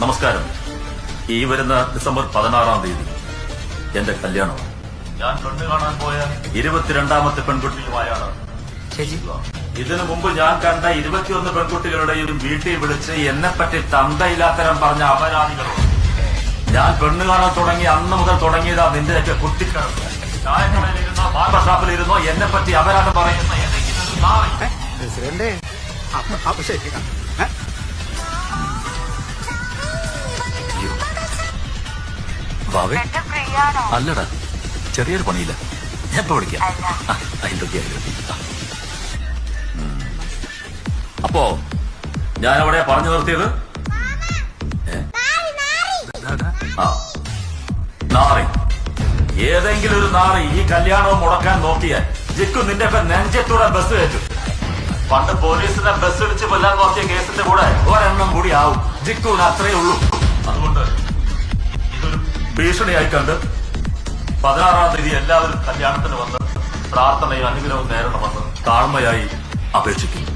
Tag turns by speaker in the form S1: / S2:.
S1: നമസ്കാരം. ഈ വരുന്ന ഡിസംബർ 16-ാം തീയതി എന്റെ കല്യാണം. ഞാൻ പെണ്ണ് കാണാൻ പോയ 22ാമത്തെ പെൺകുട്ടിയുമായാണ്. ഇതിനു മുമ്പ് ഞാൻ കണ്ട 21 പെൺകുട്ടികളുടെയും വീട്ടിൽ വിളിച്ച് എന്നെപ്പറ്റി തന്തയില്ലാത്തരം പറഞ്ഞ അപരാധികളോട് ഞാൻ പെണ്ണ് കാണാൻ തുടങ്ങി അന്ന് മുതൽ തുടങ്ങിയതാ നിന്റെയൊക്കെ കുട്ടിക്കിഴപ്പ്. ചായക്കടയിലിരുന്നോ ബാർബർ ഷാപ്പിലിരുന്നോ എന്നെപ്പറ്റി അപരാധം പറയുന്ന അല്ലടാ, ചെറിയൊരു പണിയില്ല. ഞാൻ ഇപ്പൊ വിളിക്കാം. അപ്പോ ഞാൻ അവിടെ പറഞ്ഞു നിർത്തിയത് നാറി. ഏതെങ്കിലും ഒരു നാറി ഈ കല്യാണവും മുടക്കാൻ നോക്കിയാൽ ജിക്കു നിന്റെ നെഞ്ചത്തൂടെ ബസ് കയറ്റും. പണ്ട് പോലീസിനെ ബസ് ഇടിച്ച് കൊല്ലാൻ നോക്കിയ കേസിന്റെ കൂടെ ഒരെണ്ണം കൂടി ആവും. ജിക്കുവിന് അത്രയേ ഉള്ളൂ. അതുകൊണ്ട് ഇതൊരു ഭീഷണിയായി കണ്ട് 16-ാം തീയതി എല്ലാവരും കല്യാണത്തിന് വന്ന് പ്രാർത്ഥനയും അനുഗ്രഹവും നേരിടണമെന്ന് താഴ്മയായി അപേക്ഷിക്കുന്നു.